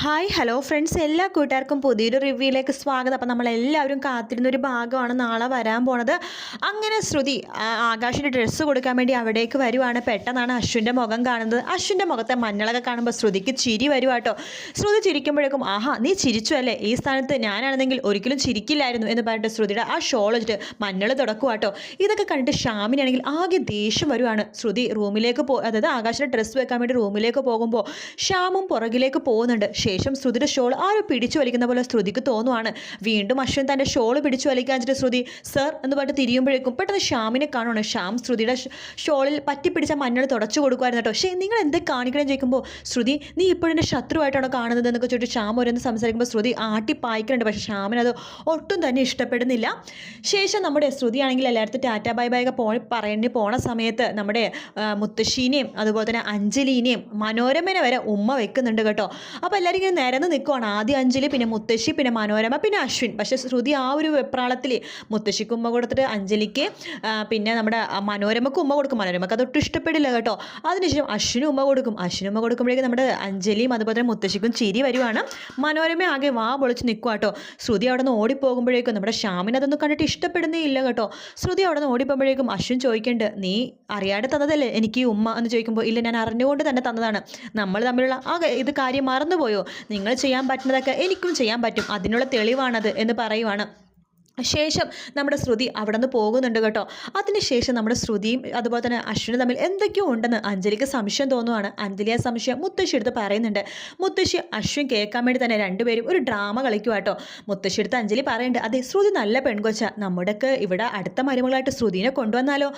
Hi hello friends, എല്ലാ കൂട്ടുകാർക്കും പുതിയൊരു റിവ്യൂയിലേക്ക് സ്വാഗതം. അപ്പം നമ്മളെല്ലാവരും കാത്തിരുന്നൊരു ഭാഗമാണ് നാളെ വരാൻ പോണത്. അങ്ങനെ ശ്രുതി ആകാശിൻ്റെ ഡ്രസ്സ് കൊടുക്കാൻ വേണ്ടി അവിടേക്ക് വരുവാണ്. പെട്ടെന്നാണ് അശ്വിൻ്റെ മുഖം കാണുന്നത്. അശ്വിൻ്റെ മുഖത്തെ മഞ്ഞളൊക്കെ കാണുമ്പോൾ ശ്രുതിക്ക് ചിരി വരുവാട്ടോ. ശ്രുതി ചിരിക്കുമ്പോഴേക്കും ആഹാ നീ ചിരിച്ചു അല്ലേ, ഈ സ്ഥാനത്ത് ഞാനാണെന്നെങ്കിൽ ഒരിക്കലും ചിരിക്കില്ലായിരുന്നു എന്ന് പറഞ്ഞിട്ട് ശ്രുതിയുടെ ആ ഷോൾ വെച്ചിട്ട് മഞ്ഞൾ തുടക്കുവാട്ടോ. ഇതൊക്കെ കണ്ടിട്ട് ഷാമിനാണെങ്കിൽ ആകെ ദേഷ്യം വരുവാണ്. ശ്രുതി റൂമിലേക്ക് അതായത് ആകാശിൻ്റെ ഡ്രസ്സ് വെക്കാൻ വേണ്ടി റൂമിലേക്ക് പോകുമ്പോൾ ഷാമും പുറകിലേക്ക് പോകുന്നുണ്ട്. ശേഷം ശ്രുതിയുടെ ഷോൾ ആരോ പിടിച്ചു വലിക്കുന്ന പോലെ ശ്രുതിക്ക് തോന്നുവാണ്. വീണ്ടും അശ്വിൻ തൻ്റെ ഷോൾ പിടിച്ചു വലിക്കാൻ വെച്ചിട്ട് ശ്രുതി സർ എന്ന് പറഞ്ഞിട്ട് തിരിയുമ്പോഴേക്കും പെട്ടെന്ന് ഷ്യാമിനെ കാണുവാണ്. ഷ്യാം ശ്രുതിയുടെ ഷോളിൽ പറ്റിപ്പിടിച്ച മഞ്ഞൾ തുടച്ചു കൊടുക്കുമായിരുന്നു കേട്ടോ. പക്ഷേ നിങ്ങൾ എന്ത് കാണിക്കണമെന്ന് ചോദിക്കുമ്പോൾ ശ്രുതി നീ ഇപ്പോഴും എൻ്റെ ശത്രുവായിട്ടാണോ കാണുന്നത് എന്നൊക്കെ ചോദിച്ചിട്ട് ഷ്യാം ഓരോന്ന് സംസാരിക്കുമ്പോൾ ശ്രുതി ആട്ടിപ്പായിക്കുന്നുണ്ട്. പക്ഷേ ഷ്യാമിനത് ഒട്ടും തന്നെ ഇഷ്ടപ്പെടുന്നില്ല. ശേഷം നമ്മുടെ ശ്രുതിയാണെങ്കിൽ എല്ലായിടത്തും ടാറ്റാ ബൈ ബൈ ഒക്കെ പോണ സമയത്ത് നമ്മുടെ മുത്തശ്ശീനെയും അതുപോലെ തന്നെ അഞ്ജലീനെയും മനോരമനെ വരെ ഉമ്മ വെക്കുന്നുണ്ട് കേട്ടോ. അപ്പോൾ എല്ലാവരും ഇങ്ങനെ നിരന്ന് നിൽക്കുവാണ്. ആദ്യം അഞ്ജലി, പിന്നെ മുത്തശ്ശി, പിന്നെ മനോരമ, പിന്നെ അശ്വിൻ. പക്ഷേ ശ്രുതി ആ ഒരു വെപ്രാളത്തിൽ മുത്തശ്ശിക്ക് ഉമ്മ കൊടുത്തിട്ട് അഞ്ജലിക്ക് പിന്നെ നമ്മുടെ മനോരമക്ക് ഉമ്മ കൊടുക്കും. മനോരമക്ക് അതൊട്ടും ഇഷ്ടപ്പെടില്ല കേട്ടോ. അതിനുശേഷം അശ്വിനും ഉമ്മ കൊടുക്കും. അശ്വിനും ഉമ്മ കൊടുക്കുമ്പോഴേക്കും നമ്മുടെ അഞ്ജലിയും അതുപോലെ തന്നെ മുത്തശ്ശിക്കും ചിരി വരുവാണ്. മനോരമ ആകെ വാ പൊളിച്ച് നിൽക്കുക കേട്ടോ. ശ്രുതി അവിടെ നിന്ന് ഓടിപ്പോകുമ്പോഴേക്കും നമ്മുടെ ഷ്യാമിന് അതൊന്നും കണ്ടിട്ട് ഇഷ്ടപ്പെടുന്നേ ഇല്ല കേട്ടോ. ശ്രുതി അവിടെ നിന്ന് ഓടിപ്പോകുമ്പോഴേക്കും അശ്വിൻ ചോദിക്കേണ്ടത് നീ അറിയാതെ തന്നതല്ലേ എനിക്ക് ഈ ഉമ്മ എന്ന് ചോദിക്കുമ്പോൾ ഇല്ല ഞാൻ അറിഞ്ഞുകൊണ്ട് തന്നെ തന്നതാണ്. നമ്മൾ തമ്മിലുള്ള ഇത് കാര്യം മറന്നുപോയോ, നിങ്ങൾ ചെയ്യാൻ പറ്റുന്നതൊക്കെ എനിക്കും ചെയ്യാൻ പറ്റും, അതിനുള്ള തെളിവാണത് എന്ന് പറയുവാണ്. ശേഷം നമ്മുടെ ശ്രുതി അവിടെ നിന്ന് പോകുന്നുണ്ട് കേട്ടോ. അതിനുശേഷം നമ്മുടെ ശ്രുതിയും അതുപോലെ തന്നെ അശ്വിനും തമ്മിൽ എന്തൊക്കെയോ ഉണ്ടെന്ന് അഞ്ജലിക്ക് സംശയം തോന്നുവാണ്. അഞ്ജലി ആ സംശയം മുത്തശ്ശി എടുത്ത് പറയുന്നുണ്ട്. മുത്തശ്ശി അശ്വിൻ കേൾക്കാൻ വേണ്ടി തന്നെ രണ്ടുപേരും ഒരു ഡ്രാമ കളിക്കുക കേട്ടോ. മുത്തശ്ശി എടുത്ത് അഞ്ജലി പറയുന്നുണ്ട് അതെ ശ്രുതി നല്ല പെൺകൊച്ച, നമ്മുടെയൊക്കെ ഇവിടെ അടുത്ത മരുമകളായിട്ട് ശ്രുതിനെ കൊണ്ടുവന്നാലോ,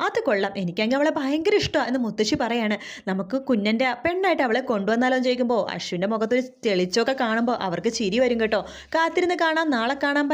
അത് കൊള്ളാം, എനിക്കെങ്കിൽ അവളെ ഭയങ്കര ഇഷ്ടമാണ് എന്ന് മുത്തശ്ശി പറയാണ്. നമുക്ക് കുഞ്ഞൻ്റെ പെണ്ണായിട്ട് അവളെ കൊണ്ടുവന്നാലോ എന്ന് ചോദിക്കുമ്പോൾ അശ്വിൻ്റെ മുഖത്തൊരു തെളിച്ചൊക്കെ കാണുമ്പോൾ അവർക്ക് ചിരി വരും കേട്ടോ. കാത്തിരുന്ന് കാണാം, നാളെ കാണാൻ.